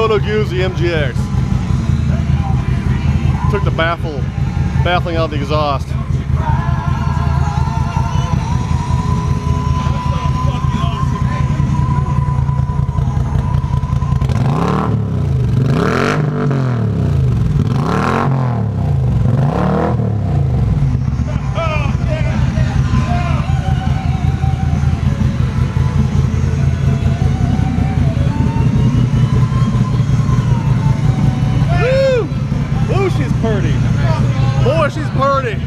Moto Guzzi MGX. Took the baffling out of the exhaust. She's pretty. Boy, she's pretty.